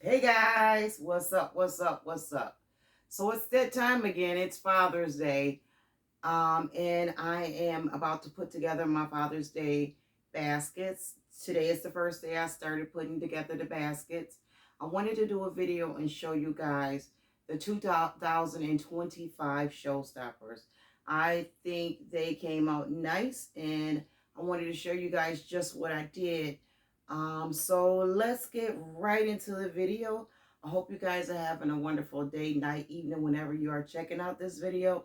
Hey guys, what's up? What's up? What's up? So it's that time again. It's Father's Day. And I am about to put together my Father's Day baskets. Today is the first day I started putting together the baskets. I wanted to do a video and show you guys the 2025 showstoppers. I think they came out nice, and I wanted to show you guys just what I did. So let's get right into the video. I hope you guys are having a wonderful day, night, evening, whenever you are checking out this video.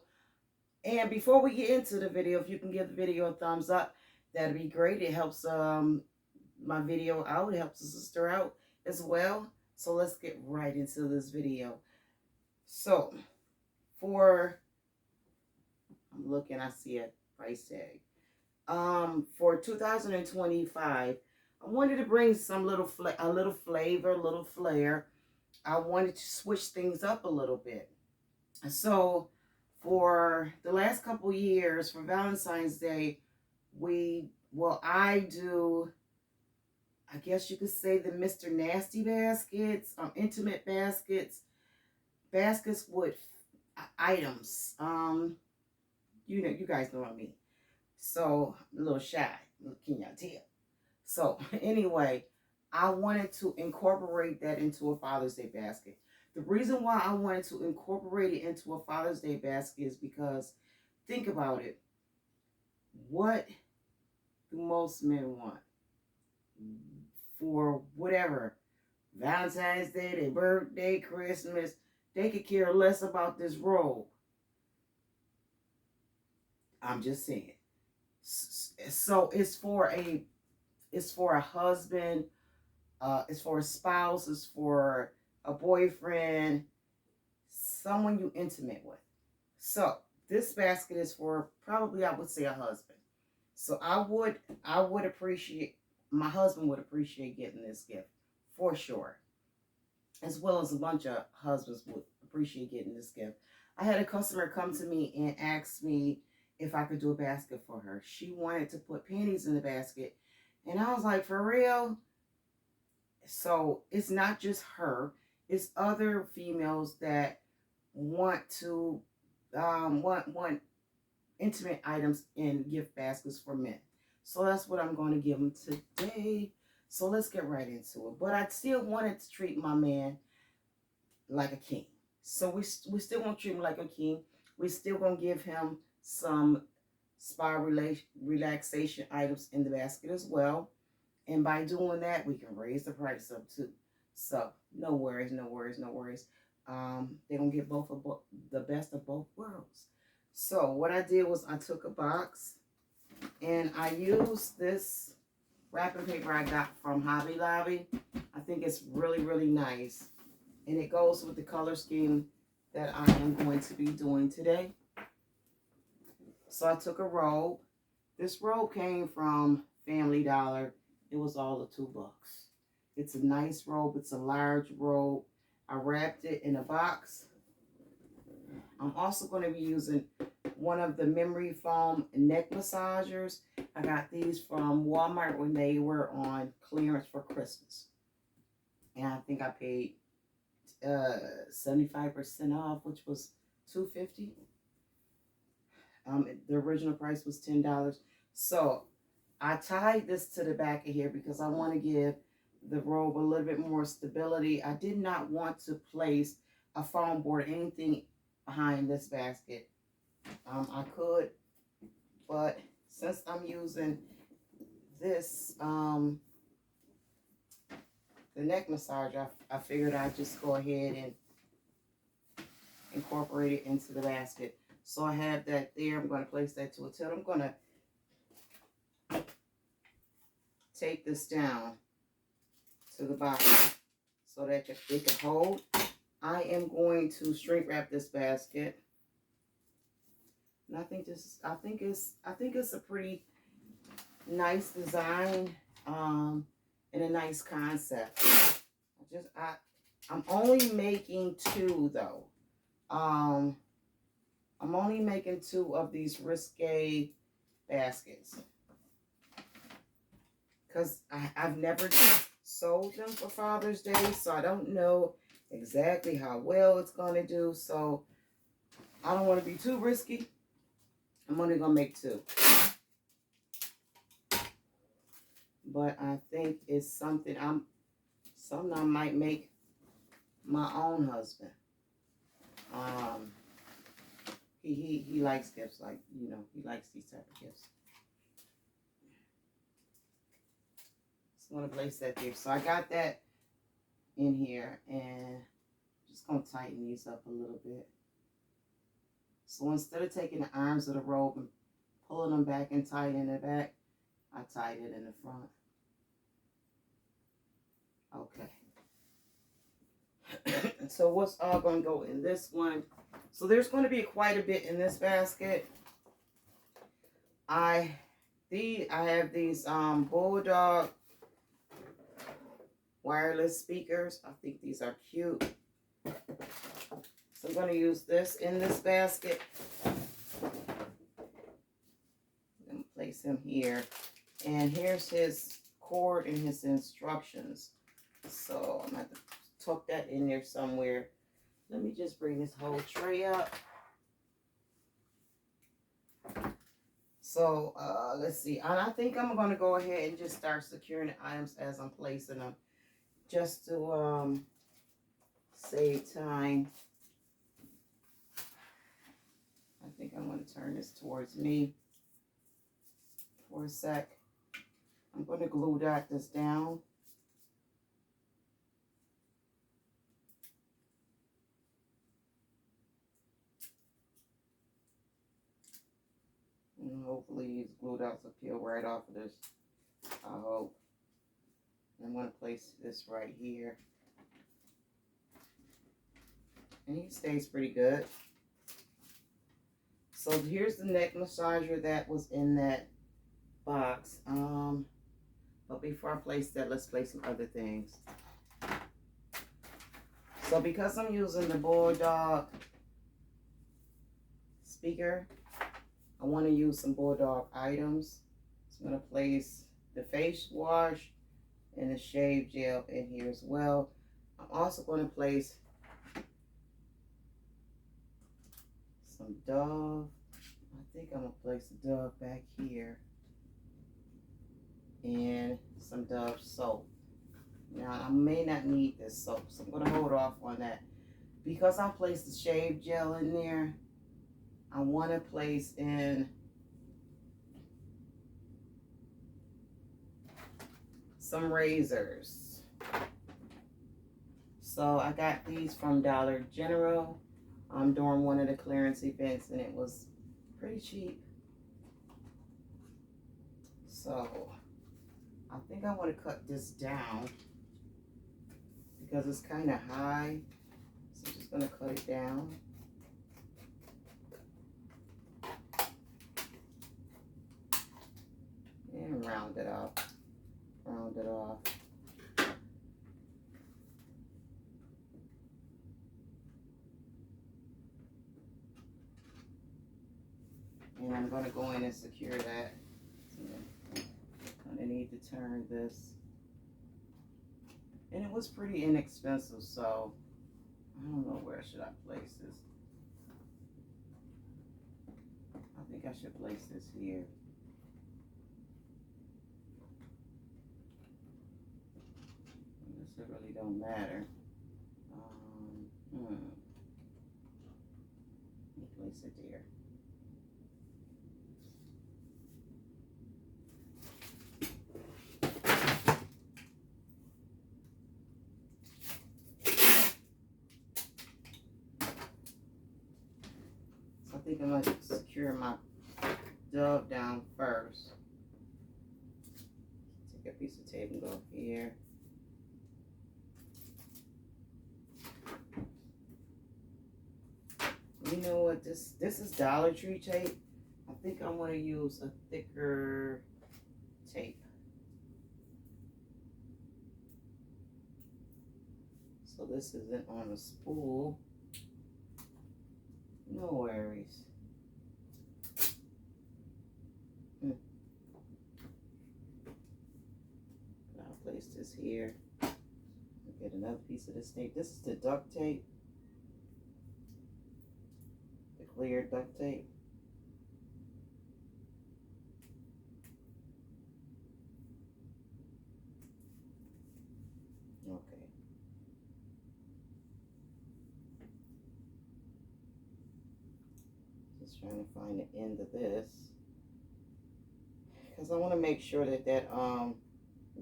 And before we get into the video, if you can give the video a thumbs up, that'd be great. It helps my video out. It helps the sister out as well. So let's get right into this video. So I'm looking, I see a price tag. For 2025, I wanted to bring some a little flavor, a little flair. I wanted to switch things up a little bit. So for the last couple years, for Valentine's Day, I do, I guess you could say, the Mr. Nasty baskets, intimate baskets, baskets with items. You guys know what I mean. So I'm a little shy. Can y'all tell? So anyway, I wanted to incorporate that into a Father's Day basket. The reason why I wanted to incorporate it into a Father's Day basket is because, think about it. What do most men want? For whatever, Valentine's Day, their birthday, Christmas, they could care less about this robe. I'm just saying. So it's for a husband, it's for a spouse, it's for a boyfriend, someone you intimate with. So this basket is for probably, I would say, a husband. So I would appreciate, my husband would appreciate getting this gift for sure, as well as a bunch of husbands would appreciate getting this gift. I had a customer come to me and ask me if I could do a basket for her. She wanted to put panties in the basket, and I was like, for real? So it's not just her, it's other females that want to want intimate items in gift baskets for men. So that's what I'm going to give them today. So let's get right into it. But I still wanted to treat my man like a king. So we still going to treat him like a king. We still going to give him some spa relaxation items in the basket as well. And by doing that, we can raise the price up too. So no worries, no worries, no worries. They're going to get the best of both worlds. So what I did was I took a box and I used this wrapping paper I got from Hobby Lobby. I think it's really, really nice. And it goes with the color scheme that I am going to be doing today. So I took a robe. This robe came from Family Dollar. It was all of $2. It's a nice robe. It's a large robe. I wrapped it in a box. I'm also going to be using one of the memory foam neck massagers. I got these from Walmart when they were on clearance for Christmas. And I think I paid 75% off, which was $2.50. The original price was $10. So I tied this to the back of here because I want to give the robe a little bit more stability. I did not want to place a foam board, anything behind this basket. I could, but since I'm using this, the neck massager, I figured I'd just go ahead and incorporate it into the basket. So I have that there. I'm going to place that to a tilt. I'm going to take this down to the bottom so that it can hold. I am going to shrink wrap this basket. And I think it's a pretty nice design, and a nice concept. I'm only making two though. I'm only making two of these risque baskets because I've never sold them for Father's Day, so I don't know exactly how well it's going to do. So I don't want to be too risky. I'm only going to make 2. But I think it's something I might make my own husband. He likes gifts, like, you know, he likes these type of gifts. Just want to place that there. So I got that in here, and just gonna tighten these up a little bit. So instead of taking the arms of the robe and pulling them back and tightening it back, I tied it in the front. Okay. So what's all going to go in this one? So there's going to be quite a bit in this basket. I have these Bulldog wireless speakers. I think these are cute. So I'm going to use this in this basket. I'm going to place him here. And here's his cord and his instructions. So I'm going to have to tuck that in there somewhere. Let me just bring this whole tray up. So let's see. And I think I'm going to go ahead and just start securing the items as I'm placing them, just to save time. I think I'm going to turn this towards me for a sec. I'm going to glue this down. And hopefully these glue dots will peel right off of this. I hope. I'm going to place this right here. And he stays pretty good. So here's the neck massager that was in that box. But before I place that, let's place some other things. So because I'm using the Bulldog speaker, I want to use some Bulldog items. So I'm going to place the face wash and the shave gel in here as well. I'm also going to place some Dove. I think I'm going to place the Dove back here. And some Dove soap. Now, I may not need this soap, so I'm going to hold off on that. Because I placed the shave gel in there, I want to place in some razors. So I got these from Dollar General during one of the clearance events, and it was pretty cheap. So I think I want to cut this down because it's kind of high. So I'm just going to cut it down. And round it up. Round it off. And I'm going to go in and secure that. I'm going to need to turn this. And it was pretty inexpensive, so I don't know, where should I place this? I think I should place this here. I guess it really don't matter. Let me place it there. I think I'm going to secure my Dove down first. Take a piece of tape and go here. You know what? This is Dollar Tree tape. I think I want to use a thicker tape. So this isn't on a spool. No worries. I'll place place this here. Get another piece of this tape. This is the duct tape. The clear duct tape. Okay. Just trying to find the end of this. Because I want to make sure that that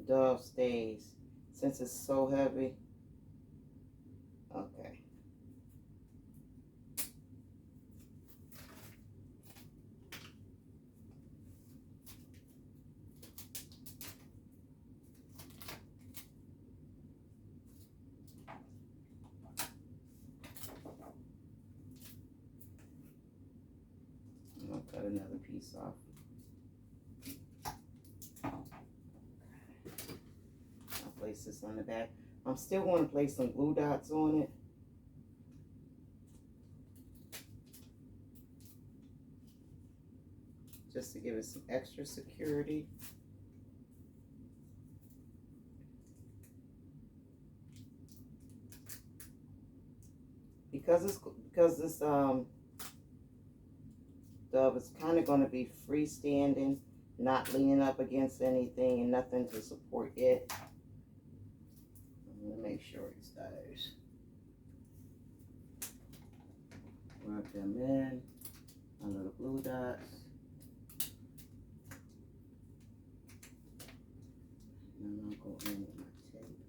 dove stays, since it's so heavy. Okay. I'll cut another piece off. Place this on the back. I'm still going to place some glue dots on it. Just to give it some extra security. Because this dove is kind of going to be freestanding, not leaning up against anything and nothing to support it. I'm going to make sure it stays. Rub them in, my little glue dots. And I'll go in with my tape.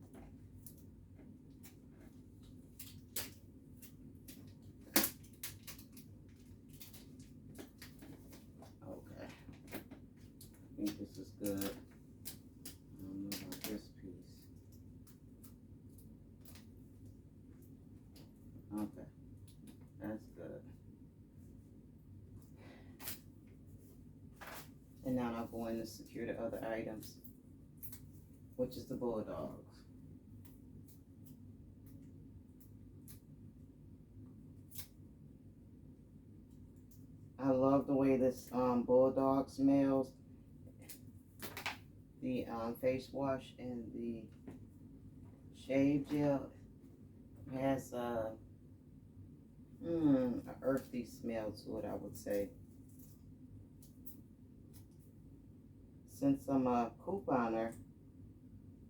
Okay. I think this is good. I'll move on this piece. Okay. That's good. And now I'll go in to secure the other items, which is the bulldogs. I love the way this bulldog smells. The face wash and the shave gel has an earthy smell to it, I would say. Since I'm a couponer,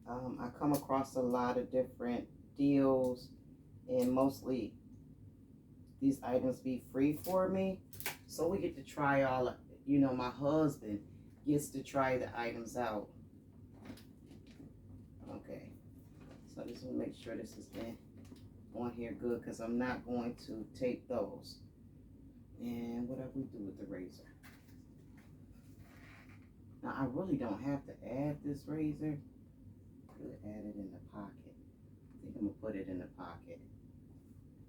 I come across a lot of different deals, and mostly these items be free for me. So we get to try all, my husband gets to try the items out. Okay, so I just want to make sure this is on here good, because I'm not going to tape those. And what do we do with the razor? Now, I really don't have to add this razor. Could add it in the pocket. I think I'm going to put it in the pocket.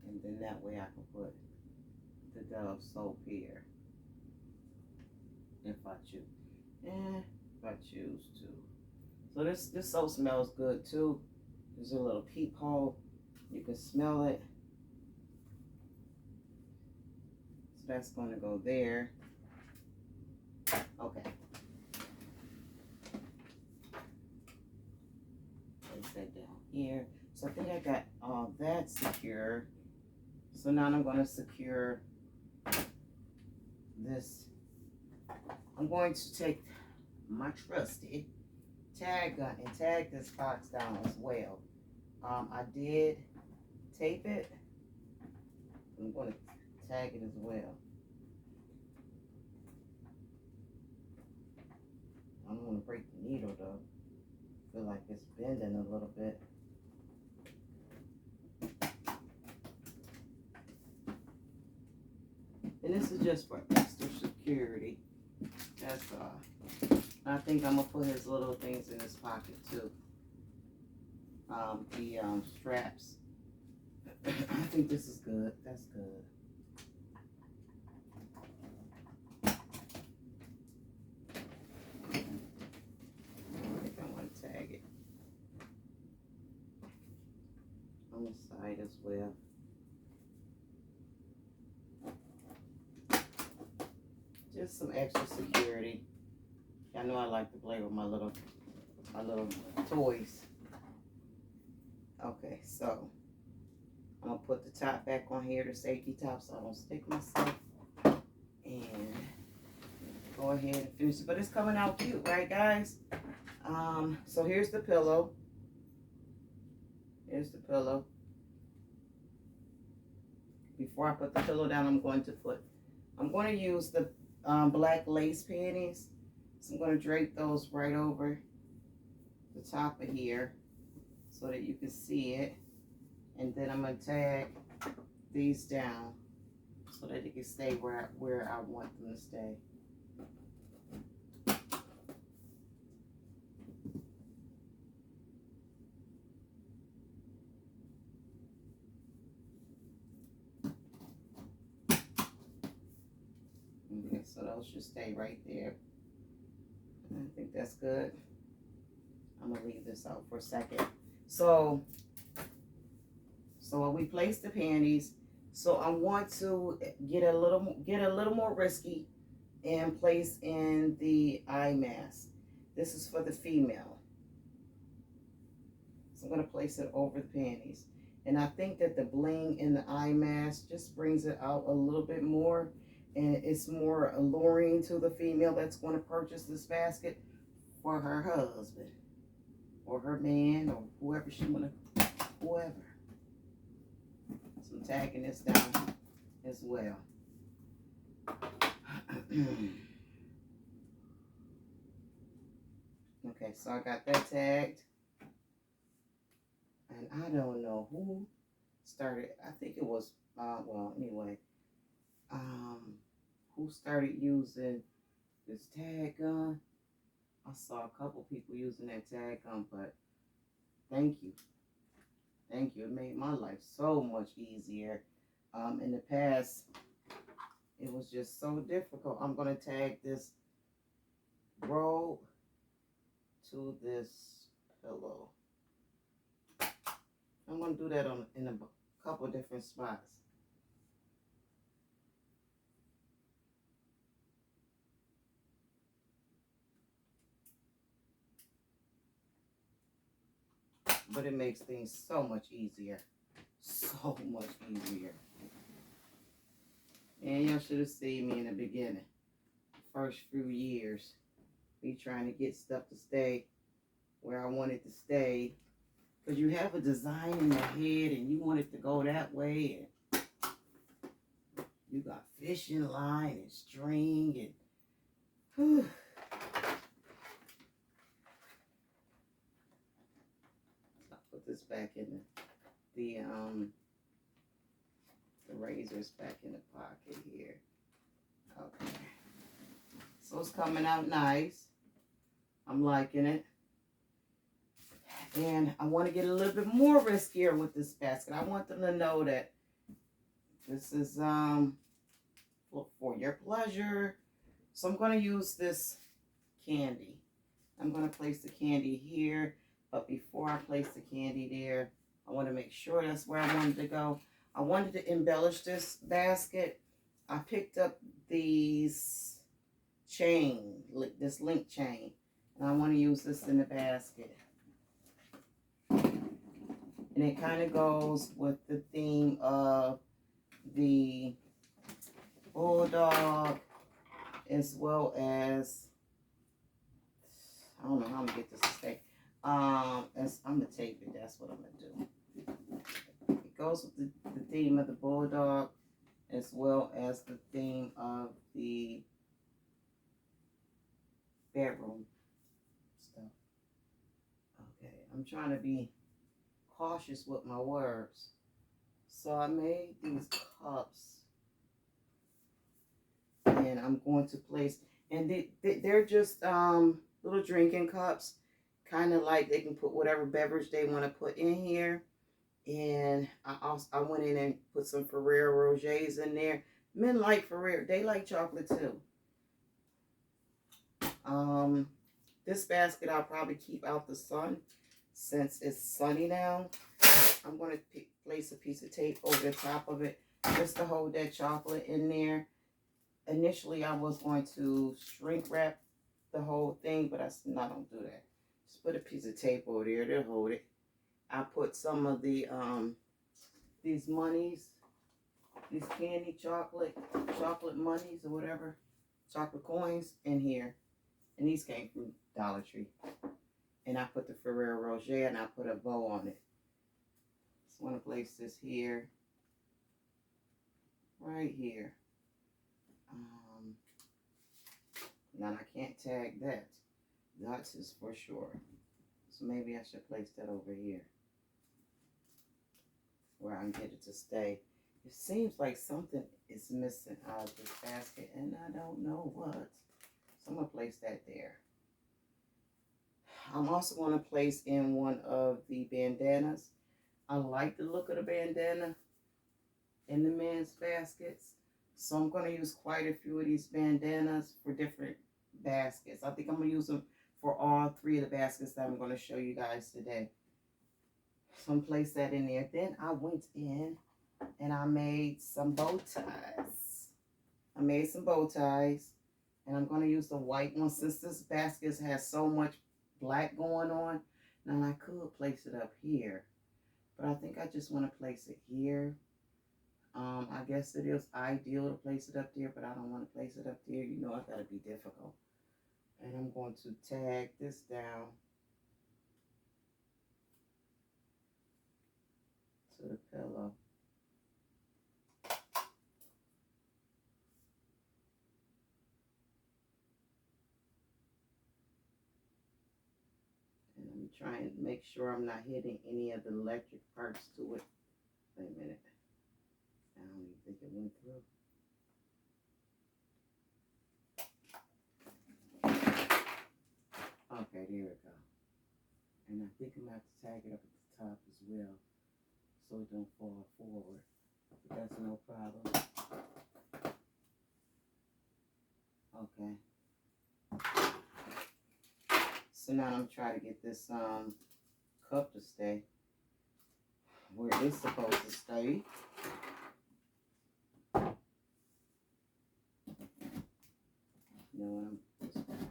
And then that way I can put the Dove soap here. If I choose. And if I choose to. So this soap smells good too. There's a little peephole. You can smell it. So that's going to go there. Okay. Place that down here. So I think I got all that secure. So now I'm going to secure this. I'm going to take my trusty tag gun and tag this box down as well. I did tape it. I'm going to tag it as well. I don't want to break the needle though. I feel like it's bending a little bit. And this is just for extra security. That's all. I think I'm gonna put his little things in his pocket too. The straps. I think this is good. That's good. I think I want to tag it on the side as well. Just some extra security. I know I like to play with my little my little toys. Okay, so I'm gonna put the top back on here, the safety top, so I don't stick myself. And go ahead and finish it. But it's coming out cute, right, guys? So here's the pillow. Here's the pillow. Before I put the pillow down, I'm going to use the black lace panties. So I'm going to drape those right over the top of here so that you can see it. And then I'm going to tag these down so that it can stay where I want them to stay. Okay, so those should stay right there. I think that's good. I'm gonna leave this out for a second. So when we place the panties, so I want to get a little more risky and place in the eye mask. This is for the female. So I'm gonna place it over the panties. And I think that the bling in the eye mask just brings it out a little bit more, and it's more alluring to the female that's going to purchase this basket for her husband or her man or whoever she want to, whoever. So I'm tagging this down as well. Okay, so I got that tagged. And I don't know who started, I think it was, well, anyway, who started using this tag gun. I saw a couple people using that tag gun, but thank you. Thank you. It made my life so much easier. In the past, it was just so difficult. I'm going to tag this robe to this pillow. I'm going to do that in a couple different spots. But it makes things so much easier. So much easier. And y'all should have seen me in the beginning. First few years. Me trying to get stuff to stay where I want it to stay. Because you have a design in your head and you want it to go that way. And you got fishing line and string and... Whew. This back in the razors back in the pocket here. Okay, so it's coming out nice. I'm liking it, and I want to get a little bit more riskier with this basket. I want them to know that this is for your pleasure. So I'm going to use this candy. I'm going to place the candy here. But before I place the candy there, I want to make sure that's where I wanted to go. I wanted to embellish this basket. I picked up these this link chain, and I want to use this in the basket. And it kind of goes with the theme of the bulldog, as well as, I don't know how I'm going to get this to stay. I'm gonna tape it. That's what I'm gonna do. It goes with the theme of the bulldog, as well as the theme of the bedroom stuff. Okay, I'm trying to be cautious with my words. So I made these cups, and I'm going to place, and they're just little drinking cups. Kind of like they can put whatever beverage they want to put in here. And I went in and put some Ferrero Rochers in there. Men like Ferrero. They like chocolate too. This basket I'll probably keep out the sun since it's sunny now. I'm going to place a piece of tape over the top of it just to hold that chocolate in there. Initially, I was going to shrink wrap the whole thing, but I don't do that. Just put a piece of tape over there to hold it. I put some of the these monies, these candy chocolate monies or whatever, chocolate coins in here. And these came from Dollar Tree. And I put the Ferrero Rocher and I put a bow on it. Just want to place this here. Right here. Now I can't tag that. That's is for sure. So maybe I should place that over here where I can get it to stay. It seems like something is missing out of this basket and I don't know what. So I'm going to place that there. I'm also going to place in one of the bandanas. I like the look of the bandana in the men's baskets. So I'm going to use quite a few of these bandanas for different baskets. I think I'm going to use them for all three of the baskets that I'm going to show you guys today. So I'm going to place that in there. Then I went in and I made some bow ties. I made some bow ties. And I'm going to use the white one since this basket has so much black going on. Now I could place it up here. But I think I just want to place it here. I guess it is ideal to place it up there, but I don't want to place it up there. You know, I gotta be difficult. And I'm going to tag this down to the pillow. And I'm trying to make sure I'm not hitting any of the electric parts to it. Wait a minute. I don't even think it went through. Okay, there we go. And I think I'm going to have to tag it up at the top as well so it don't fall forward. But that's no problem. Okay. So now I'm trying to get this cup to stay where it's supposed to stay. You know what okay.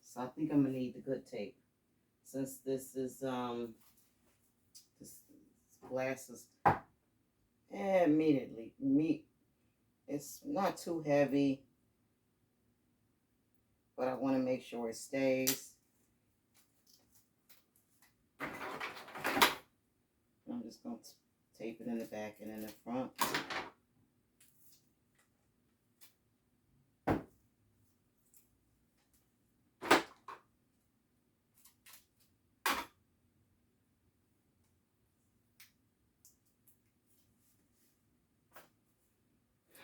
So I think I'm gonna need the good tape. Since this is this glass is immediately it's not too heavy, but I want to make sure it stays. I'm just going to tape it in the back and in the front.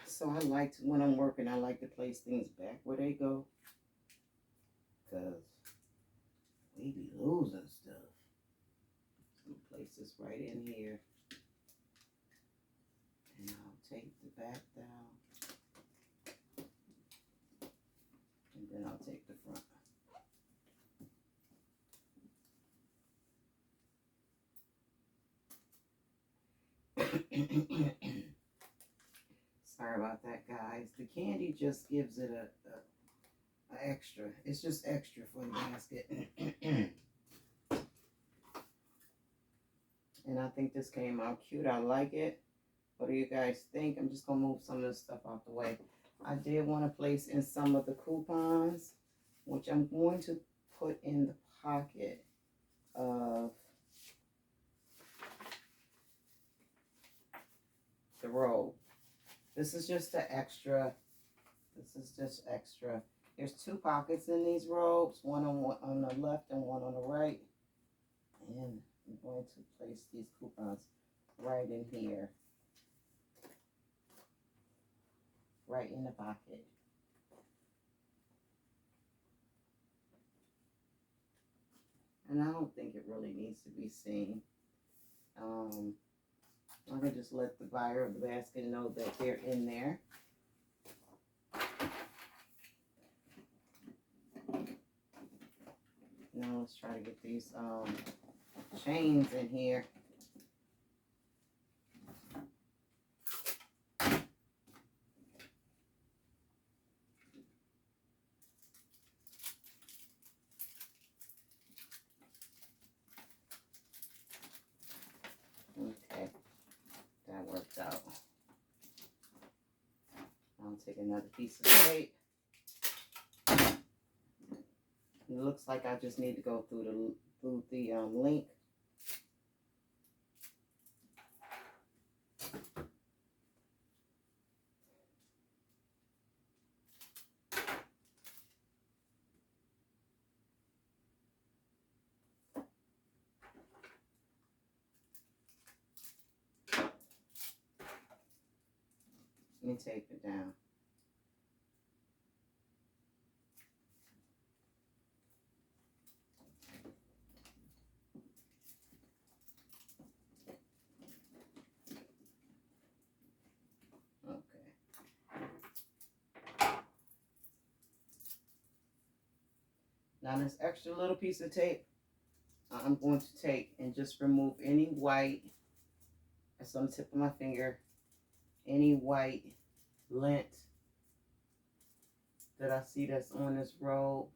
So I like to, when I'm working, I like to place things back where they go. Because we be losing stuff. So I'm going to place this right in here. And I'll take the back down. And then I'll take the front. Sorry about that, guys. The candy just gives it a extra. It's just extra for the basket. And I think this came out cute. I like it. What do you guys think? I'm just going to move some of this stuff out the way. I did want to place in some of the coupons, which I'm going to put in the pocket of the robe. This is just the extra. This is just extra. There's two pockets in these robes, one on the left and one on the right. And I'm going to place these coupons right in here. Right in the pocket. And I don't think it really needs to be seen. I can just let the buyer of the basket know that they're in there. Now let's try to get these chains in here. another piece of tape. It looks like I just need to go through the link. Let me tape it down. Okay. Now this extra little piece of tape, I'm going to take and just remove any white, that's on the tip of my finger, any white lint that I see that's on this robe.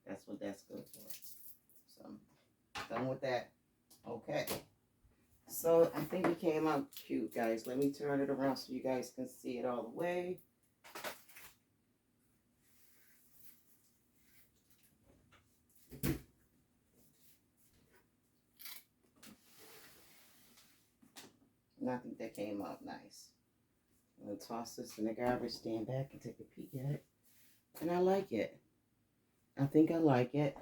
That's what that's good for. So I'm done with that. Okay. So I think it came out cute, guys. Let me turn it around so you guys can see it all the way. And I think that came out nice. I'm going to toss this in the garbage, stand back and take a peek at it. And I like it. I think I like it.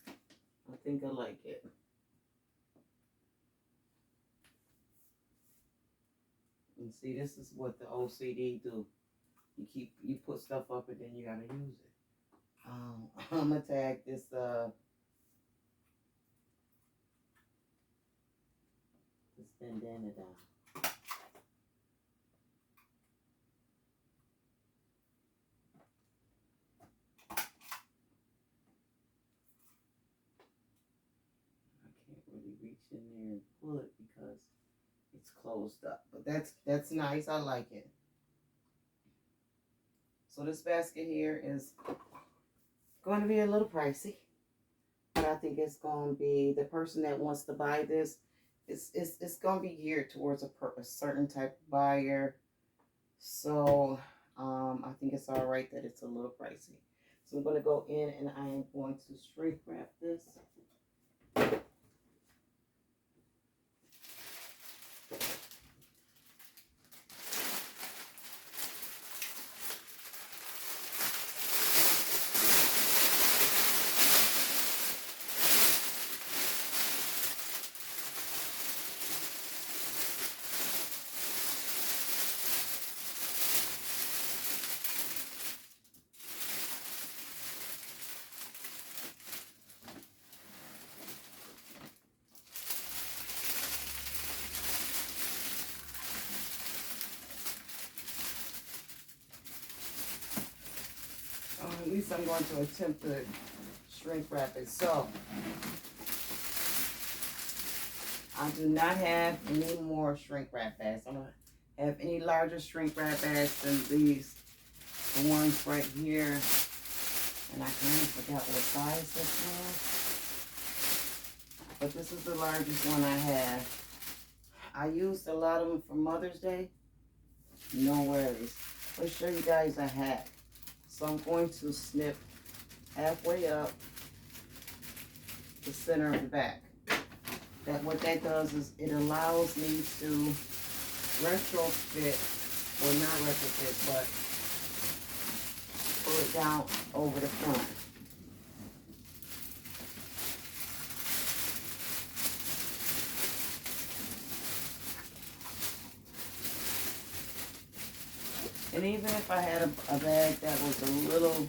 I think I like it. And see, this is what the OCD do. You put stuff up and then you gotta use it. I'm gonna tag this bandana down. Really reach in there and pull it because it's closed up, but that's nice. I like it. So this basket here is going to be a little pricey, but I think it's going to be, the person that wants to buy this, it's going to be geared towards a certain type of buyer. So I think it's all right that it's a little pricey. So I'm going to go in and I am going to shrink wrap this. At least I'm going to attempt to shrink wrap it. So I do not have any more shrink wrap bags. I don't have any larger shrink wrap bags than these. The ones right here. And I kind of forgot what size this was. But this is the largest one I have. I used a lot of them for Mother's Day. No worries. Let's show you guys a hat. So I'm going to snip halfway up the center of the back. What that does is it allows me to retrofit, or not retrofit, but pull it down over the front. And even if I had a bag that was a little,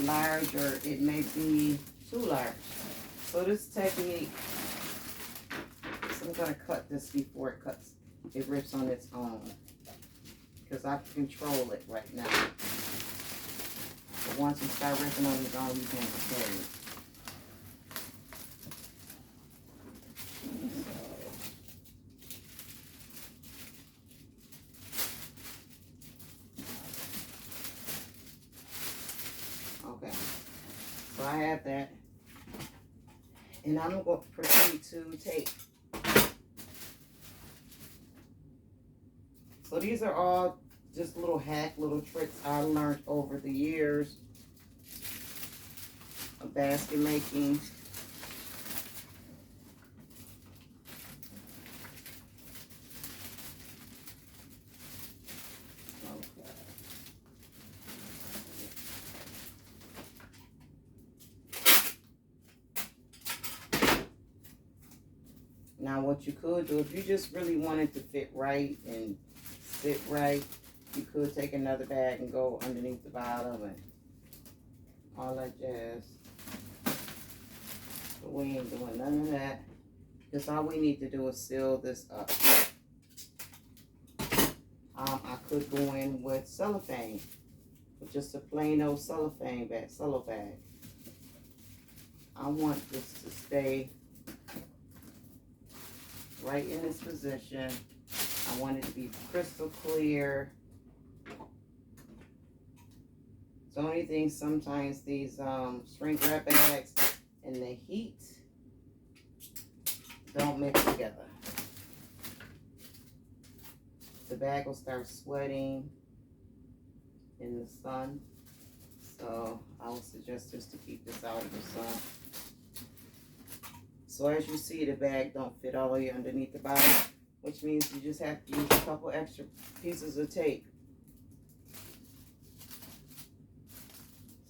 larger, it may be too large. So this technique, so I'm gonna cut this before it rips on its own, because I can control it right now. But once you start ripping on its own, you can't control it. have that. And I'm going to proceed to take. So these are all just little little tricks I learned over the years of basket making. Now what you could do, if you just really wanted to fit right and sit right, you could take another bag and go underneath the bottom and all that jazz. But we ain't doing none of that. Because all we need to do is seal this up. I could go in with cellophane, with just a plain old cellophane bag, cello bag. I want this to stay right in this position. I want it to be crystal clear. It's the only thing, sometimes these shrink wrap bags and the heat don't mix together. The bag will start sweating in the sun. So I would suggest just to keep this out of the sun. So as you see, the bag don't fit all the way underneath the bottom, which means you just have to use a couple extra pieces of tape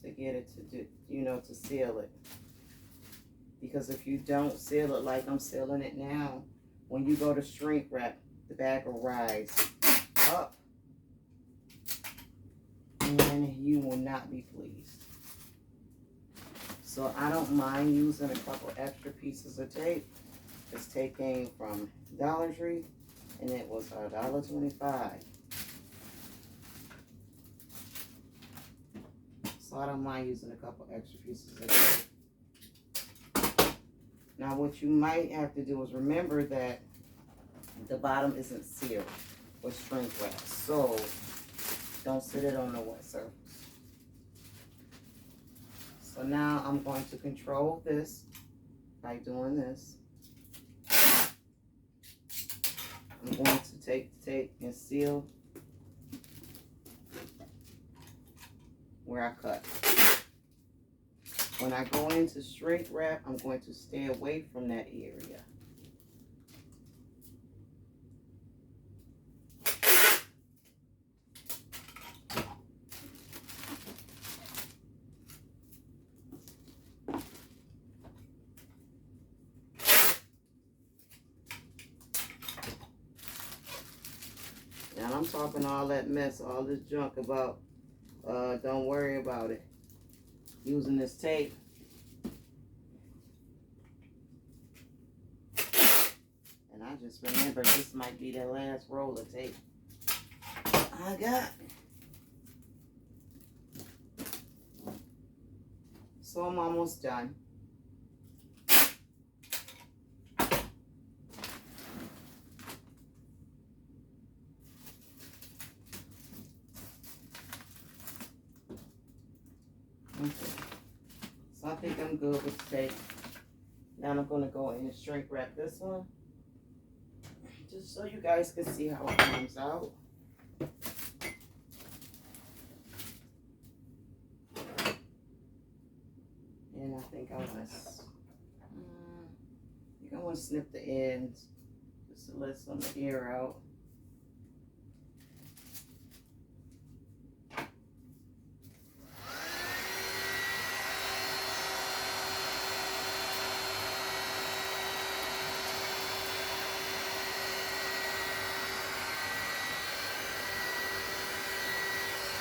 to get it to do, you know, to seal it. Because if you don't seal it like I'm sealing it now, when you go to shrink wrap, the bag will rise up and you will not be pleased. So I don't mind using a couple extra pieces of tape. This tape came from Dollar Tree and it was $1.25. So I don't mind using a couple extra pieces of tape. Now what you might have to do is remember that the bottom isn't sealed with shrink wrap. So don't sit it on the wet surface. So now I'm going to control this by doing this. I'm going to take the tape and seal where I cut. When I go into shrink wrap, I'm going to stay away from that area. And I'm talking all that mess, all this junk about, don't worry about it. Using this tape. And I just remember this might be the last roll of tape I got. So I'm almost done. Okay. So I think I'm good with the tape. Now I'm going to go in and shrink wrap this one. Just so you guys can see how it comes out. And I think I want to snip the ends just to let some air out.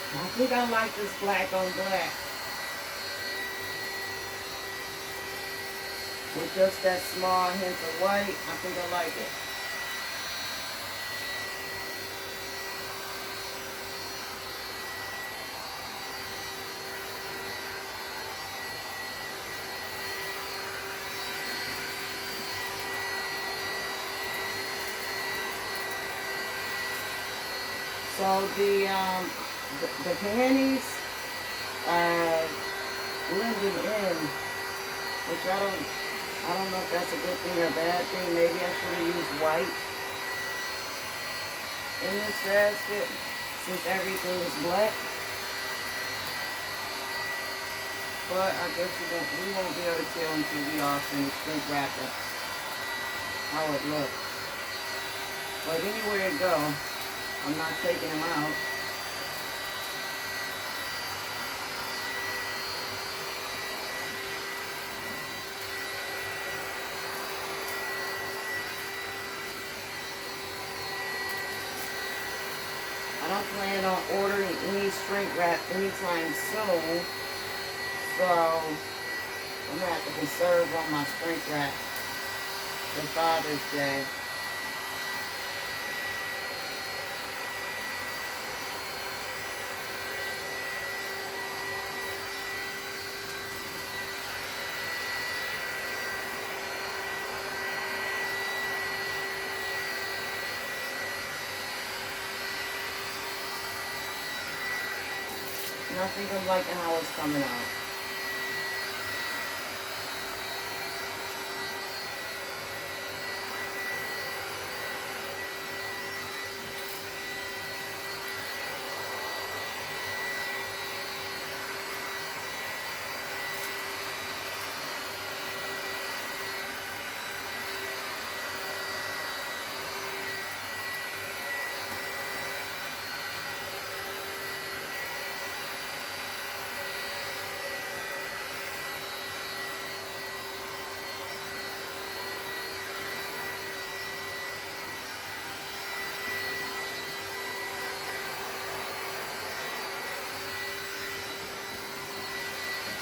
I think I like this black on black. With just that small hint of white, I think I like it. So the panties are blended in which I don't know if that's a good thing or a bad thing. Maybe I should have used white in this basket since everything is black. But I guess we won't be able to tell until we all finish shrink wrapping how it looks. But anywhere it go, I'm not taking them out. I don't plan on ordering any shrink wrap anytime soon. So I'm gonna have to conserve on my shrink wrap for Father's Day. And I think I'm liking how it's coming out.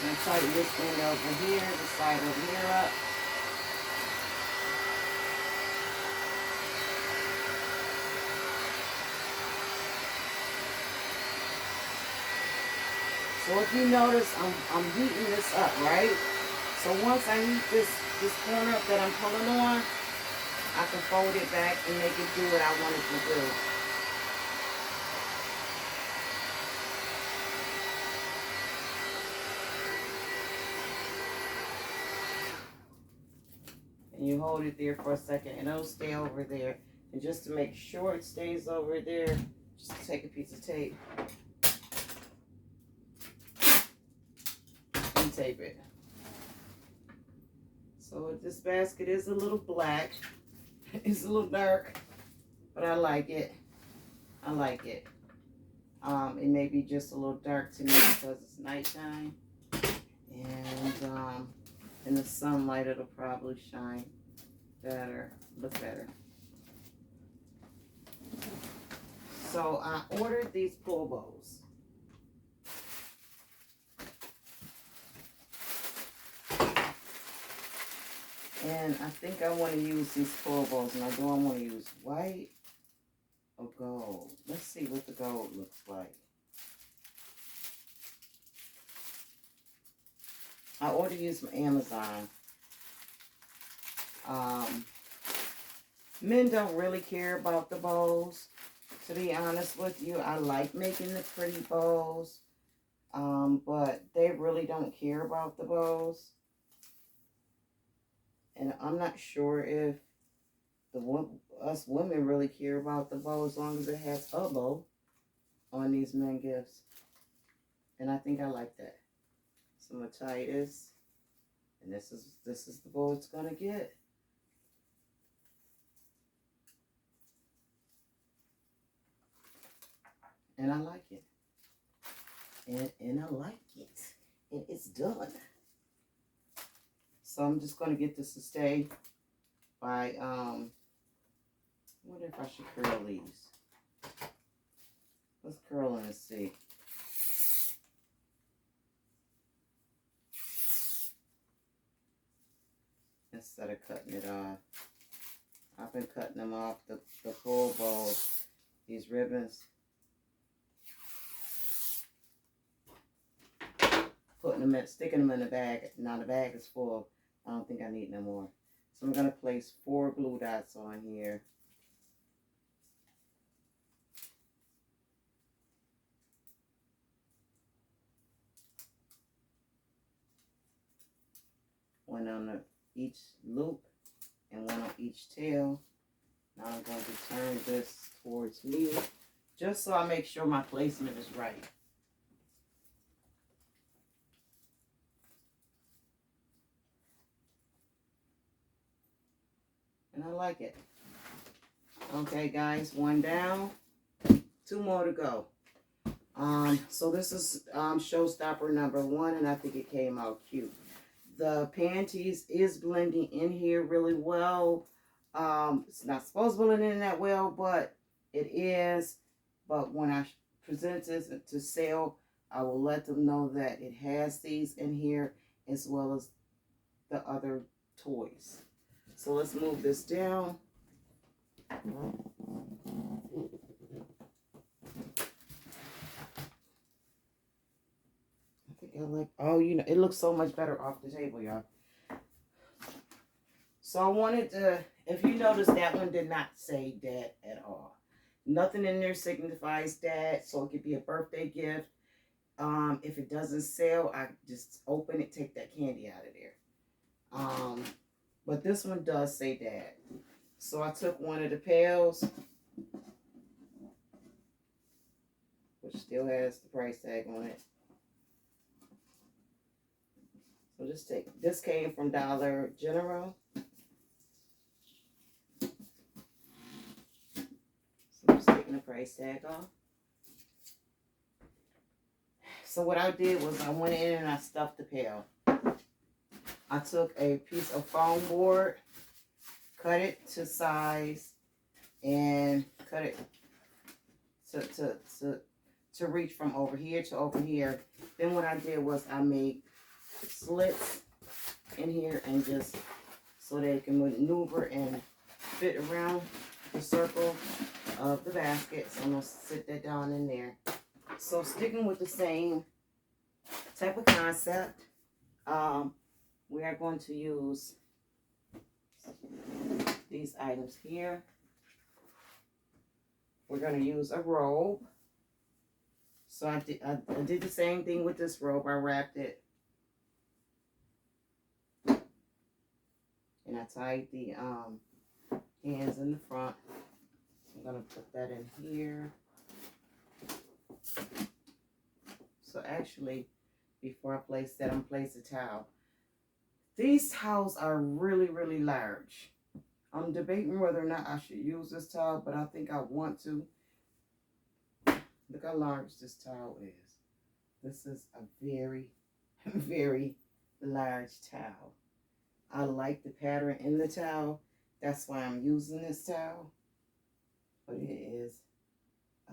And tighten this end over here, the side over here up. So if you notice, I'm heating this up, right? So once I heat this corner up that I'm pulling on, I can fold it back and make it do what I want it to do. And you hold it there for a second and it'll stay over there. And just to make sure it stays over there, just take a piece of tape and tape it. So this basket is a little black. It's a little dark, but I like it. I like it. It may be just a little dark to me because it's nighttime. And in the sunlight, it'll probably shine better, look better. So I ordered these pull bows. And I think I want to use these pull bows. Now, do I want to use white or gold? Let's see what the gold looks like. I ordered these from Amazon. Men don't really care about the bows. To be honest with you, I like making the pretty bows. But they really don't care about the bows. And I'm not sure if us women really care about the bow as long as it has a bow on these men gifts. And I think I like that. So I'm gonna tie this, and this is the bow it's gonna get. And I like it. And I like it. And it's done. So I'm just gonna get this to stay by I wonder if I should curl these. Let's curl and see. Instead of cutting it off. I've been cutting them off, the pull bows, these ribbons. Putting them in, sticking them in the bag. Now the bag is full. I don't think I need no more. So I'm going to place 4 glue dots on here. one on each loop and one on each tail. Now I'm going to turn this towards me just so I make sure my placement is right. And I like it. Okay, guys, one down, two more to go. So this is showstopper number 1, and I think it came out cute. The panties is blending in here really well. It's not supposed to blend in that well, but it is. But when I present this to sale, I will let them know that it has these in here as well as the other toys. So let's move this down. I think I like, oh, you know, it looks so much better off the table, y'all. So I wanted to, if you notice, that one did not say dad at all. Nothing in there signifies dad, so it could be a birthday gift. If it doesn't sell, I just open it, take that candy out of there. But this one does say dad. So I took one of the pails, which still has the price tag on it. So just take, this came from Dollar General. So I'm just taking the price tag off. So what I did was I went in and I stuffed the pail. I took a piece of foam board, cut it to size, and cut it to reach from over here to over here. Then what I did was I made slits in here and just so they can maneuver and fit around the circle of the basket. So I'm going to sit that down in there. So sticking with the same type of concept, we are going to use these items here. We're going to use a robe. So I did the same thing with this robe. I wrapped it. And I tied the hands in the front. I'm going to put that in here. So actually, before I place that, I'm going to place a towel. These towels are really, really large. I'm debating whether or not I should use this towel, but I think I want to. Look how large this towel is. This is a very, very large towel. I like the pattern in the towel. That's why I'm using this towel. But it is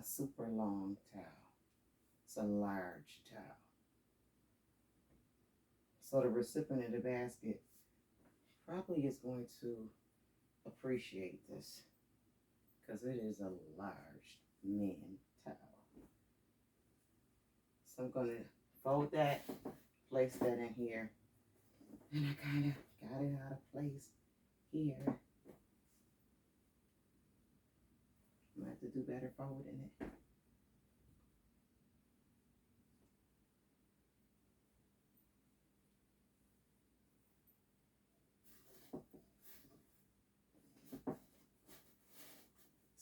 a super long towel. It's a large towel. So the recipient of the basket probably is going to appreciate this because it is a large man towel. So I'm going to fold that, place that in here, and I kind of got it out of place here. I'm going to have to do better folding it.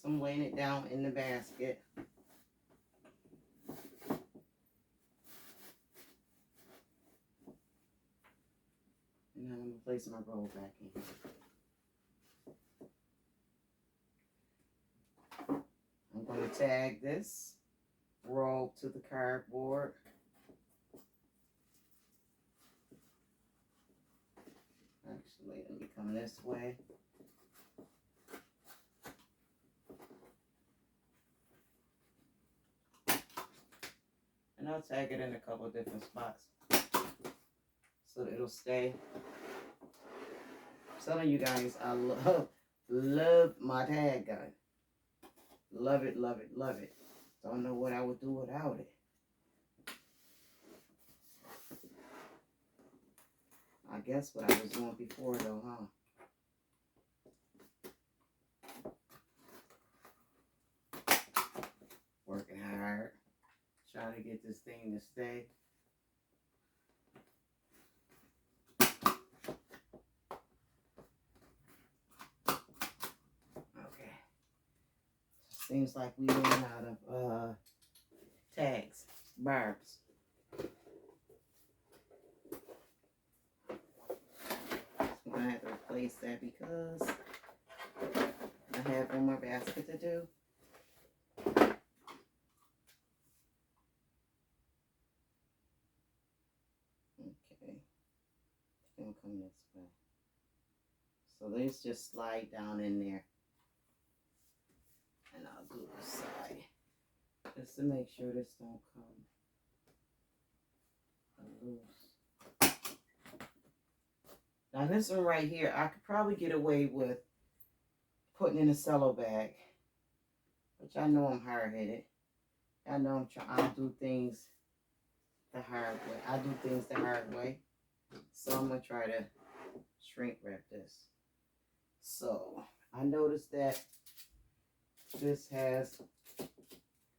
So I'm laying it down in the basket. And now I'm going to place my roll back in. I'm going to tag this roll to the cardboard. Actually, let me come this way. And I'll tag it in a couple of different spots so that it'll stay. I'm telling you guys, I love my tag gun. Love it, love it, love it. Don't know what I would do without it. I guess what I was doing before though, huh? Working hard, trying to get this thing to stay. Seems like we ran out of tags, barbs. I'm gonna have to replace that because I have one more basket to do. Okay, gonna come this way. So these just slide down in there. And I'll do this side just to make sure this don't come loose. Now this one right here, I could probably get away with putting in a cello bag, which I know I'm hard-headed. I know I do things the hard way. I do things the hard way. So I'm gonna try to shrink wrap this. So I noticed that this has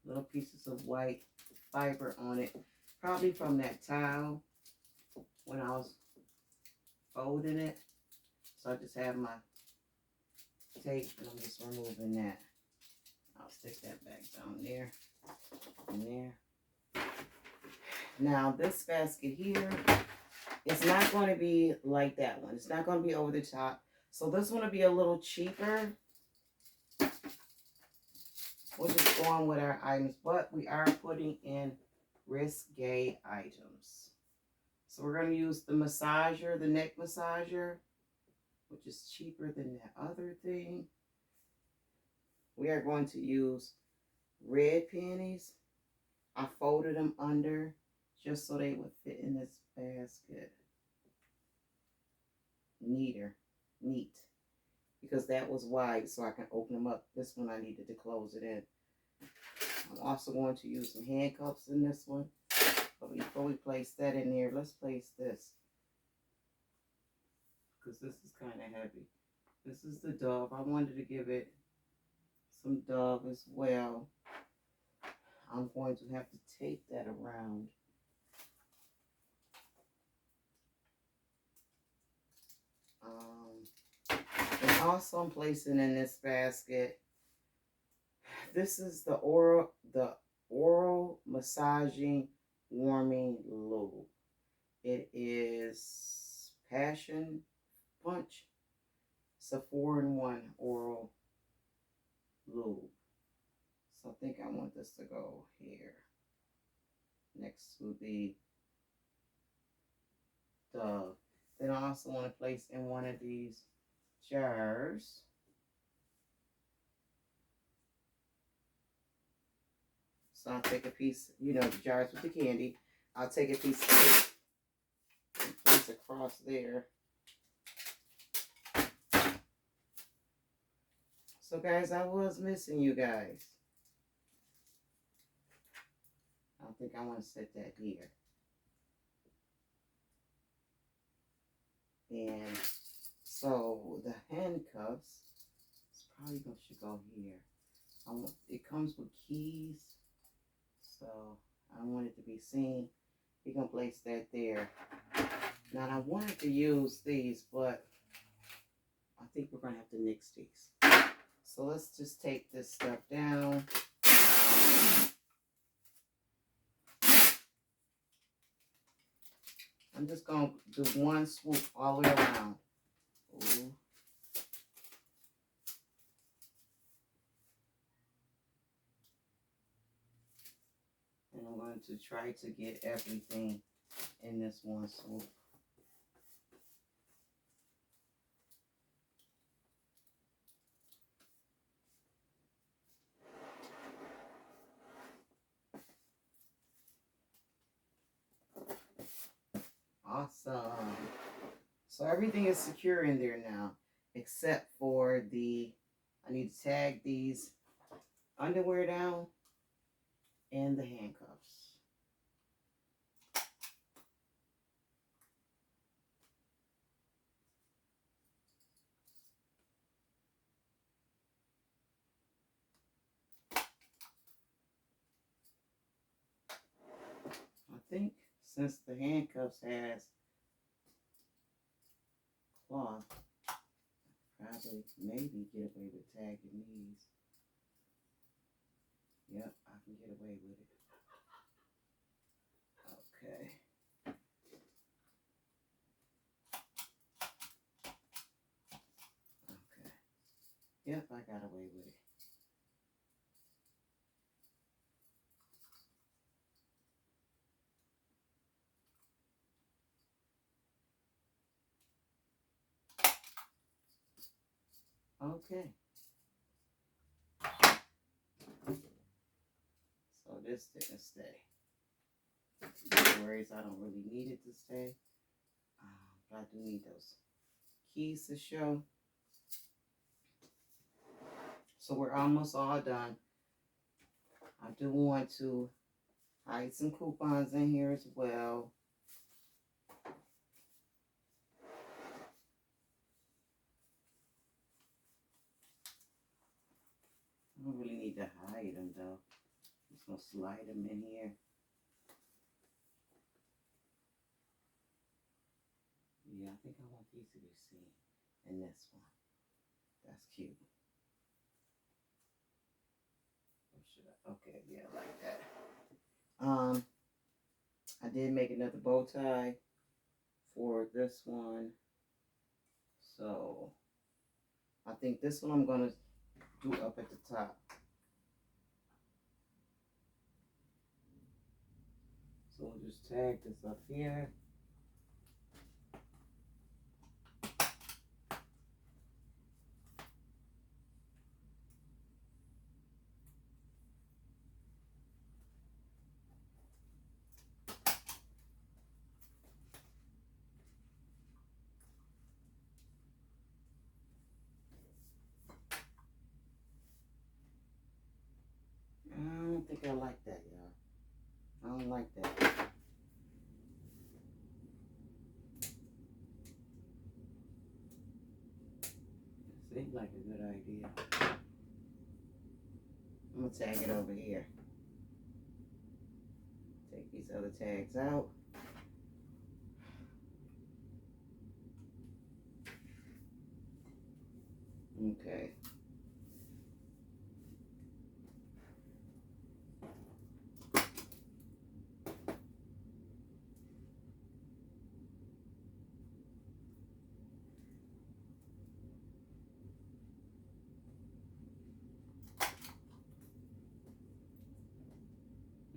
little pieces of white fiber on it, probably from that towel when I was folding it. So I just have my tape and I'm just removing that. I'll stick that back down there and there. Now this basket here, it's not going to be like that one. It's not going to be over the top. So this one will be a little cheaper. We'll just go on with our items, but we are putting in risque items. So we're going to use the massager, the neck massager, which is cheaper than that other thing. We are going to use red panties. I folded them under just so they would fit in this basket. Neat. Because that was wide so I can open them up. This one I needed to close it in. I'm also going to use some handcuffs in this one. But before we place that in there, let's place this. Because this is kind of heavy. This is the dove. I wanted to give it some dove as well. I'm going to have to tape that around. And also I'm placing in this basket, this is the oral massaging warming lube. It is Passion Punch. It's a 4-in-1 oral lube. So I think I want this to go here next to the Dove. Then I also want to place in one of these jars. So I'll take a piece, you know, the jars with the candy. I'll take a piece of tape and place across there. So guys, I was missing you guys. I think I want to set that here. And so the handcuffs, it's probably should go here. It comes with keys, so I don't want it to be seen. You're going to place that there. Now I wanted to use these, but I think we're going to have to nix these. So let's just take this stuff down. I'm just going to do one swoop all the way around. Ooh. And I'm going to try to get everything in this one swoop. Awesome. So everything is secure in there now, except for I need to tag these underwear down and the handcuffs. I think since the handcuffs has cloth, probably maybe get away with tagging these. Yep, I can get away with it. Okay. Okay. Yep, I got away with it. Okay. So this didn't stay. No worries, I don't really need it to stay. But I do need those keys to show. So we're almost all done. I do want to hide some coupons in here as well. I don't really need to hide them though. I'm just gonna slide them in here. Yeah, I think I want these to be seen. And this one. That's cute. Or should I? Okay, yeah, like that. I did make another bow tie for this one. So I think this one I'm gonna do up at the top. So we'll just tag this up here. I don't think I like that, y'all. I don't like that. Seems like a good idea. I'm gonna tag it over here. Take these other tags out. Okay.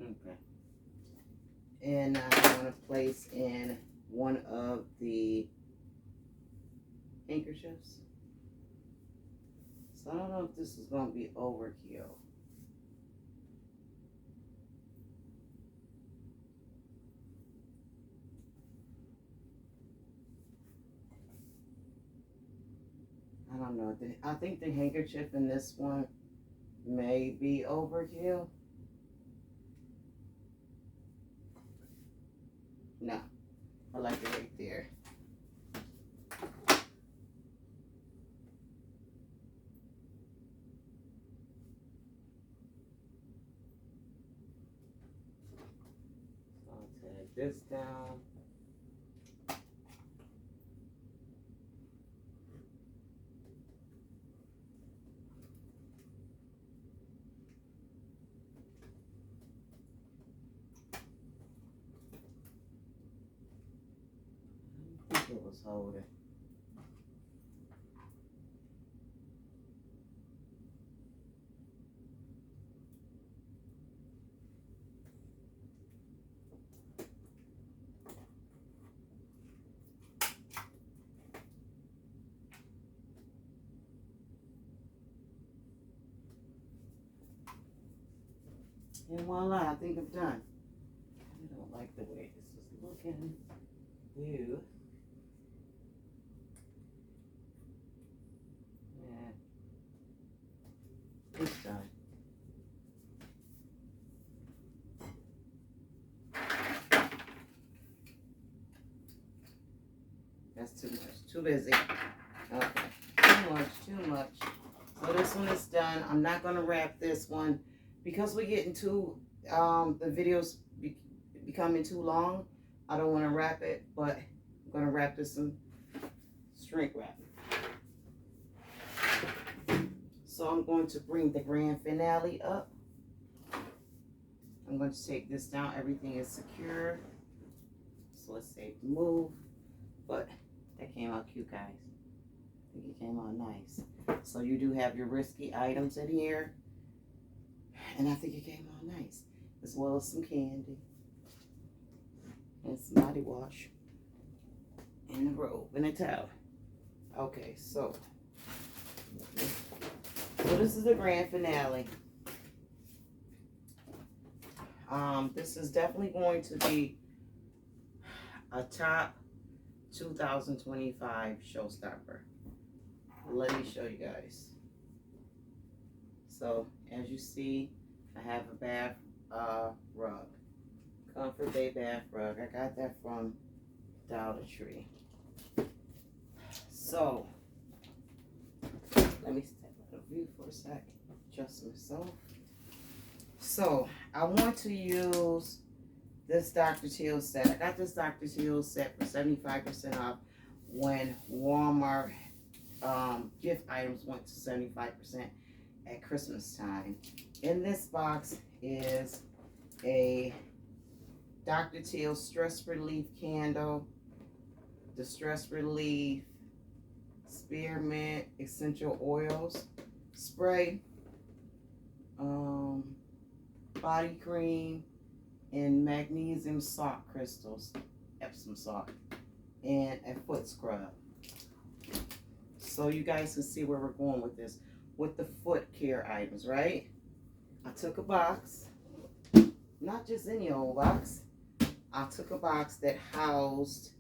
Okay. And I'm going to place in one of the handkerchiefs. So I don't know if this is going to be overkill. I don't know. I think the handkerchief in this one may be overkill. No, I like it right there. So I'll tag this down. I think it was holding. And voila, I think I'm done. I don't like the way this is looking. Ew. Yeah. It's done. That's too much. Too busy. Okay. Too much. So this one is done. I'm not going to wrap this one because we're getting too, the videos becoming too long. I don't want to wrap it, but I'm going to wrap this in shrink wrap. So I'm going to bring the grand finale up. I'm going to take this down. Everything is secure. So let's say move. But that came out cute, guys. I think it came out nice. So you do have your risky items in here. And I think it came out nice. As well as some candy. And some body wash. And a robe and a towel. Okay, so this is the grand finale. This is definitely going to be a top 2025 showstopper. Let me show you guys. So as you see, I have a bath rug, Comfort Day bath rug. I got that from Dollar Tree. So let me step out of view for a sec, adjust myself. So I want to use this Dr. Teal set. I got this Dr. Teal set for 75% off when Walmart gift items went to 75% at Christmas time. In this box is a Dr. Teal Stress Relief Candle, the Stress Relief Spearmint Essential Oils Spray, body cream, and magnesium salt crystals, Epsom salt, and a foot scrub. So you guys can see where we're going with this, with the foot care items, right? I took a box, not just any old box. I took a box that housed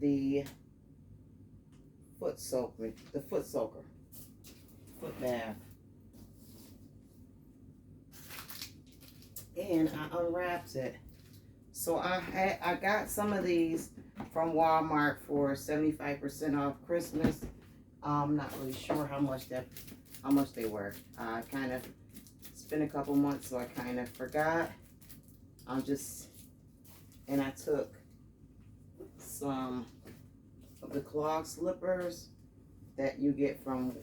the foot soaker, foot bath. And I unwrapped it. So I got some of these from Walmart for 75% off Christmas. I'm not really sure how much they were. I kind of spent a couple months, so I kind of forgot. And I took some of the clog slippers that you get from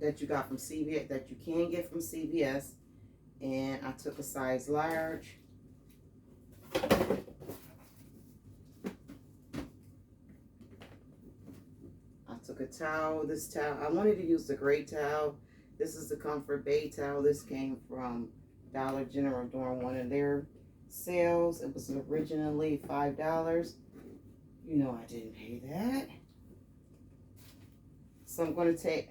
that you got from CVS, that you can get from CVS. And I took a size large. I took a towel. This towel, I wanted to use the gray towel. This is the Comfort Bay towel. This came from Dollar General during one of their sales. It was originally $5. You know I didn't pay that. So I'm going to take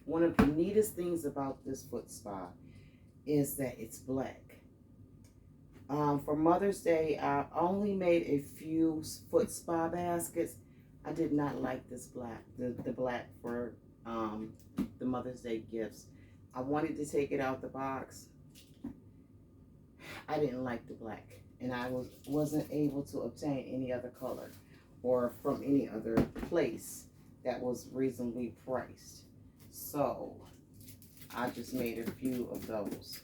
one of the neatest things about this foot spa is that it's black. For Mother's Day, I only made a few foot spa baskets. I did not like this black, the black for the Mother's Day gifts. I wanted to take it out the box. I didn't like the black, and I wasn't able to obtain any other color or from any other place that was reasonably priced. So I just made a few of those,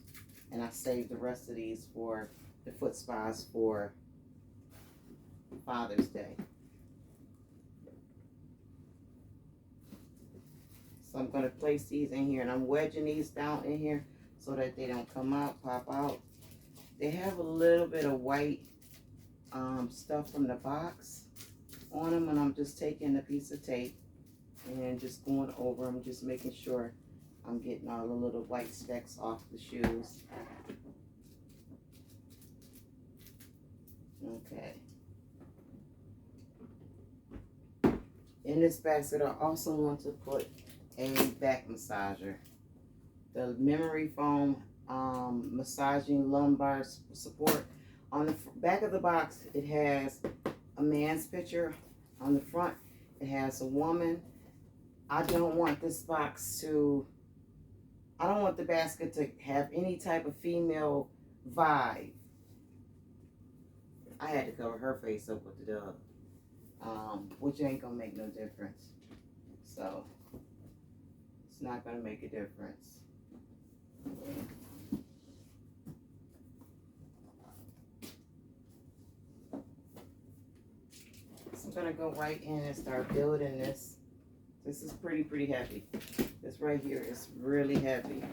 and I saved the rest of these for the foot spas for Father's Day. So I'm going to place these in here, and I'm wedging these down in here so that they don't come out, pop out. They have a little bit of white stuff from the box on them, and I'm just taking a piece of tape and just going over them, just making sure I'm getting all the little white specks off the shoes. Okay. In this basket, I also want to put a back massager. The memory foam massaging lumbar support. On the back of the box, it has a man's picture. On the front, it has a woman. I don't want this box to, I don't want the basket to have any type of female vibe. I had to cover her face up with the dove, which ain't gonna make no difference. So, it's not gonna make a difference. So I'm gonna go right in and start building this. This is pretty heavy. This right here is really heavy.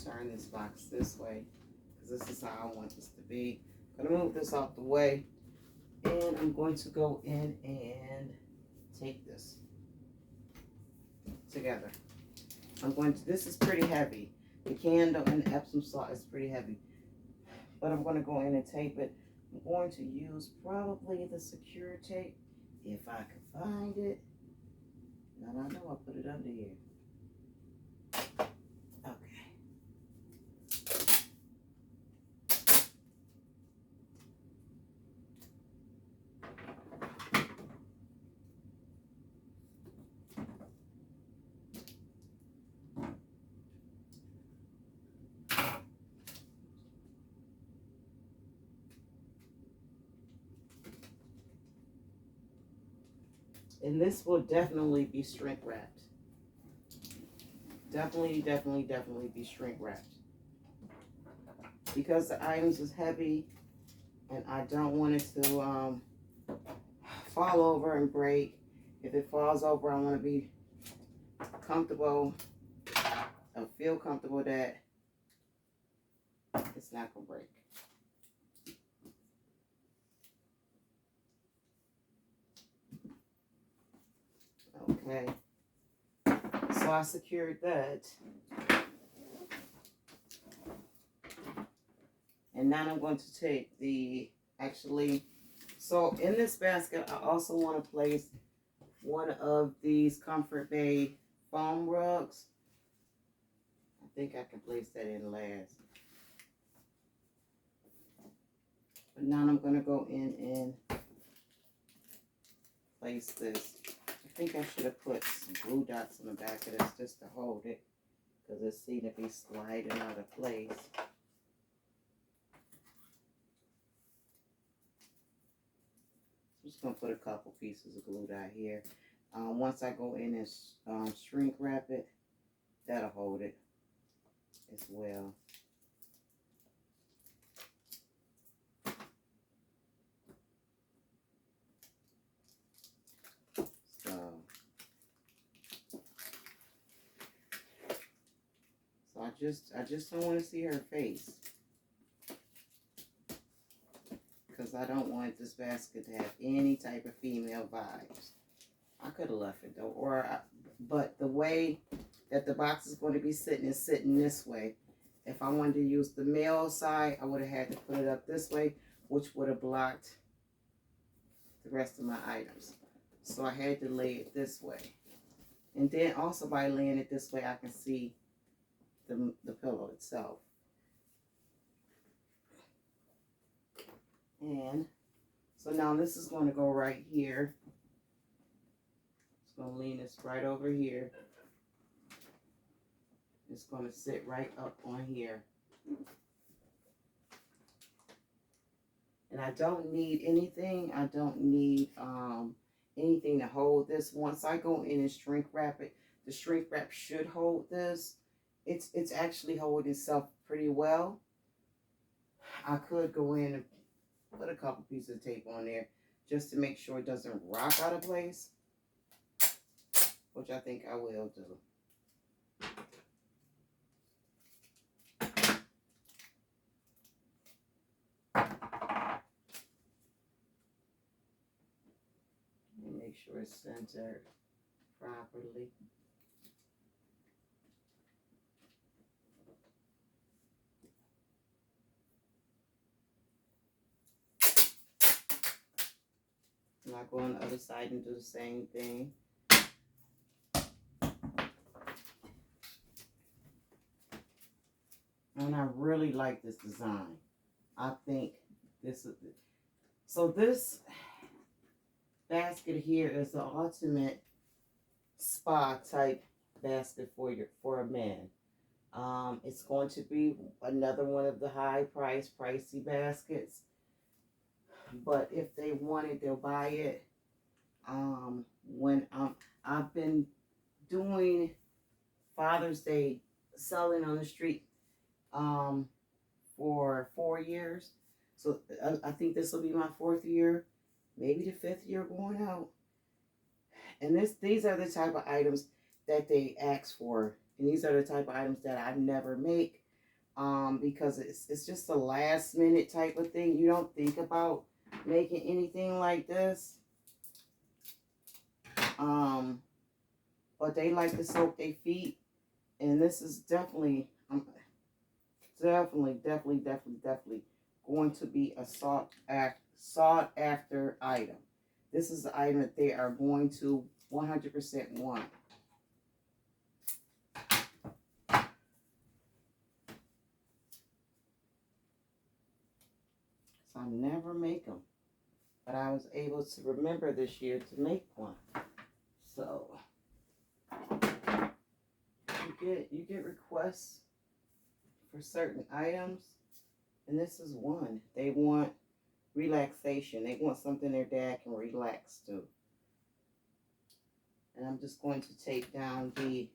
turn this box this way because this is how I want this to be. I'm going to move this out the way, and I'm going to go in and take this together. This is pretty heavy. The candle and the Epsom salt is pretty heavy, but I'm going to go in and tape it. I'm going to use probably the secure tape if I can find it. Now I know I put it under here. Okay. And this will definitely be shrink wrapped. Definitely be shrink wrapped. Because the items is heavy and I don't want it to fall over and break. If it falls over, I want to be comfortable or feel comfortable that it's not going to break. Okay, so I secured that. And now I'm going to take so in this basket, I also want to place one of these Comfort Bay foam rugs. I think I can place that in last. But now I'm going to go in and place this. I think I should have put some glue dots on the back of this just to hold it, because it seemed to be sliding out of place. I'm just going to put a couple pieces of glue dot here. Once I go in and shrink wrap it, that'll hold it as well. I just don't want to see her face, because I don't want this basket to have any type of female vibes. I could have left it though, but the way that the box is going to be sitting is sitting this way. If I wanted to use the male side, I would have had to put it up this way, which would have blocked the rest of my items. So I had to lay it this way. And then also by laying it this way, I can see the pillow itself. And so now this is going to go right here. It's going to lean this right over here. It's going to sit right up on here. And I don't need anything. I don't need anything to hold this. Once I go in and shrink wrap it, the shrink wrap should hold this. It's actually holding itself pretty well. I could go in and put a couple pieces of tape on there just to make sure it doesn't rock out of place, which I think I will do. And make sure it's centered properly. And I go on the other side and do the same thing. And I really like this design. I think this is, so this basket here is the ultimate spa type basket for a man. It's going to be another one of the pricey baskets. But if they want it, they'll buy it. I've been doing Father's Day selling on the street for 4 years. So I think this will be my 4th year, maybe the 5th year going out. And these are the type of items that they ask for. And these are the type of items that I never make. because it's just a last minute type of thing. You don't think about making anything like this. But they like to soak their feet, and this is definitely, definitely going to be a sought after item. This is the item that they are going to 100% want. So I never make them, but I was able to remember this year to make one. So you get requests for certain items, and this is one. They want relaxation. They want something their dad can relax to. And I'm just going to take down the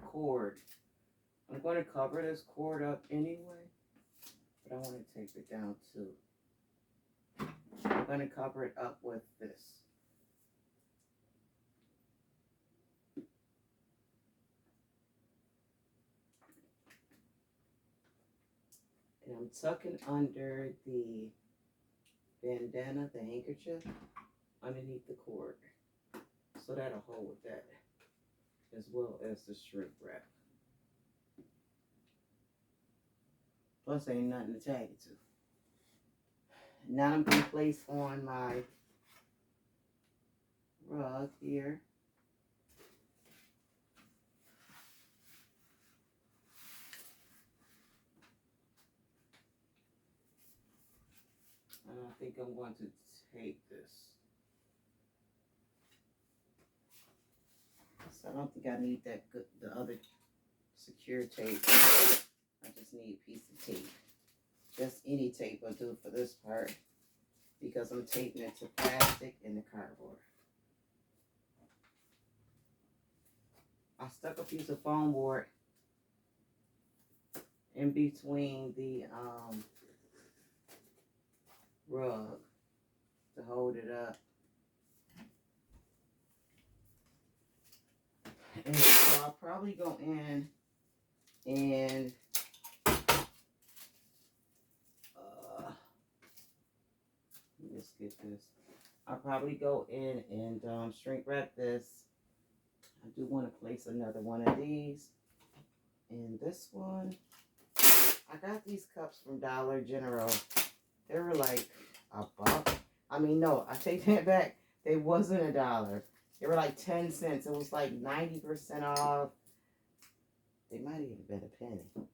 cord. I'm going to cover this cord up anyway, but I want to take it down too. I'm going to cover it up with this. And I'm tucking under the bandana, the handkerchief, underneath the cord. So that'll hold that, as well as the shrink wrap. Plus ain't nothing to tag it to. Now I'm going to place on my rug here. And I think I'm going to take this. So I don't think I need the other secure tape. I just need a piece of tape. Just any tape will do for this part, because I'm taping it to plastic and the cardboard. I stuck a piece of foam board in between the rug to hold it up. And so I'll probably go in and let's get this. I'll probably go in and shrink wrap this. I do want to place another one of these. And this one, I got these cups from Dollar General. They were like $1. I mean, no, I take that back. They wasn't $1. They were like 10 cents. It was like 90% off. They might even been a penny. To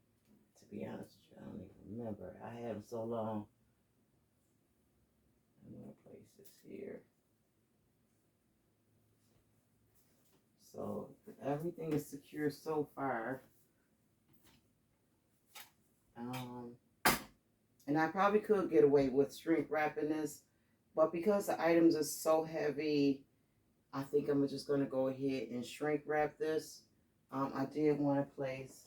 be honest with you, I don't even remember. I had them so long. I'm going to place this here. So everything is secure so far. And I probably could get away with shrink wrapping this, but because the items are so heavy, I think I'm just going to go ahead and shrink wrap this. I did want to place,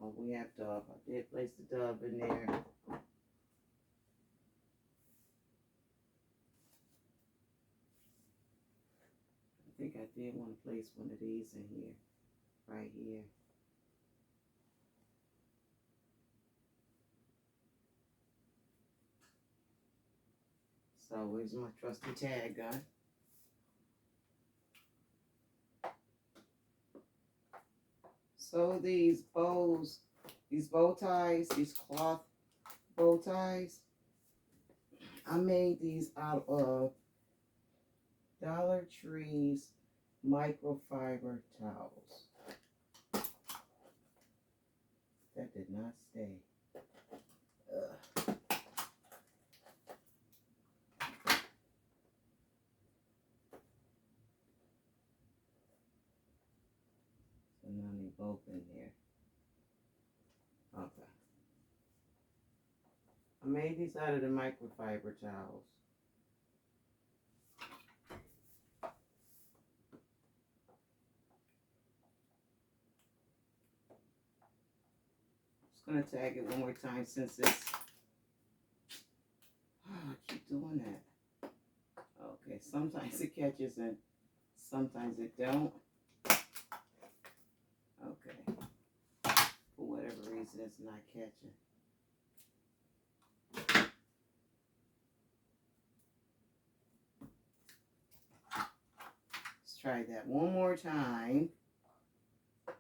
oh, we have dove. I did place the dove in there. I think I did want to place one of these in here, right here. So where's my trusty tag gun? So these bows, these bow ties, these cloth bow ties, I made these out of Dollar Tree's microfiber towels. That did not stay. So now they both in here. Okay. I made these out of the microfiber towels. Just gonna tag it one more time since it's, oh, I keep doing that. Okay, sometimes it catches and Sometimes it don't. Okay. For whatever reason, it's not catching. Let's try that one more time. I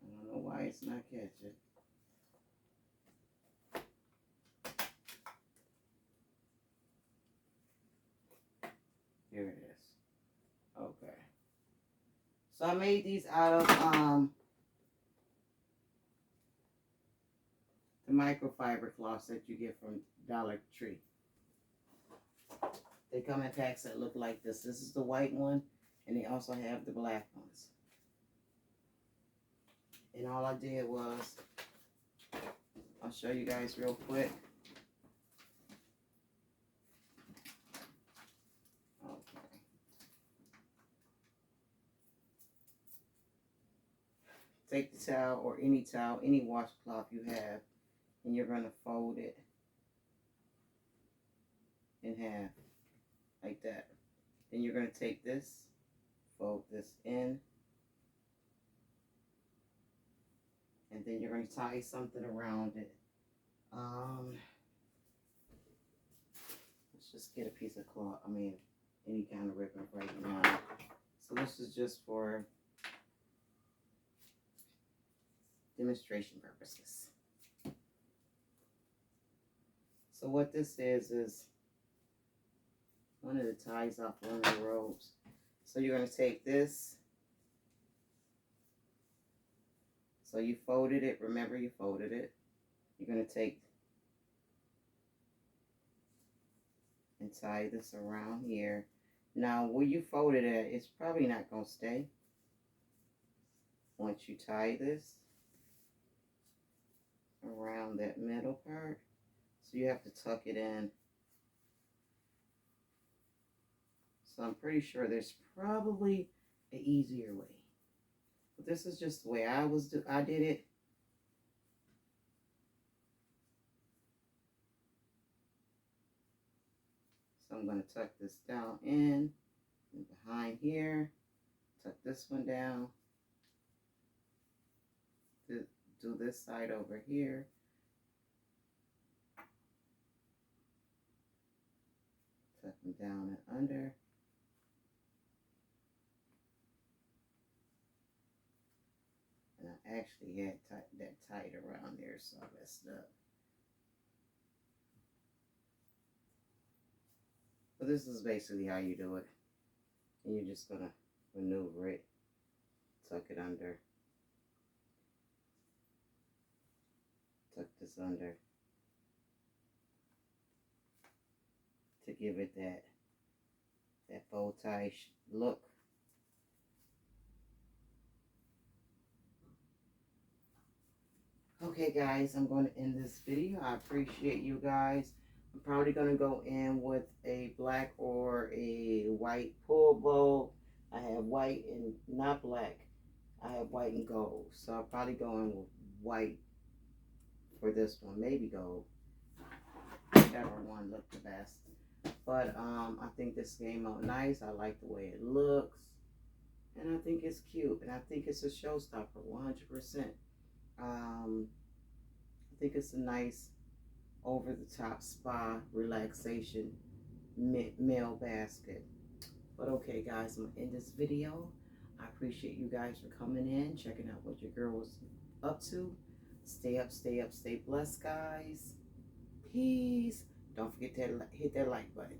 don't know why it's not catching. Here it is. Okay. So I made these out of the microfiber cloths that you get from Dollar Tree. They come in packs that look like this. This is the white one, and they also have the black ones. And all I did was, I'll show you guys real quick. Okay. Take the towel or any towel, any washcloth you have, and you're going to fold it in half, like that. Then you're going to take this, fold this in, and then you're going to tie something around it. Let's just get a piece of cloth, any kind of ribbon right now. So this is just for demonstration purposes. So what this is one of the ties off one of the robes. So you're going to take this. So you folded it. Remember, you folded it. You're going to take and tie this around here. Now, where you folded it, it's probably not going to stay. Once you tie this around that middle part, so you have to tuck it in. So I'm pretty sure there's probably an easier way. But this is just the way I did it. So I'm going to tuck this down in and behind here. Tuck this one down. Do this side over here. Tuck them down and under. And I actually had that tied around there, so I messed up. But this is basically how you do it. And you're just going to maneuver it, tuck it under, tuck this under to give it that bow tie look. Okay guys, I'm going to end this video. I appreciate you guys. I'm probably going to go in with a black or a white pull bow. I have white and not black. I have white and gold. So I'll probably go in with white for this one. Maybe gold. Whichever one looked the best. But I think this came out nice. I like the way it looks. And I think it's cute. And I think it's a showstopper, 100%. I think it's a nice over-the-top spa relaxation meal basket. But okay guys, I'm gonna end this video. I appreciate you guys for coming in, checking out what your girl was up to. Stay up, stay blessed guys. Peace. Don't forget to hit that like button.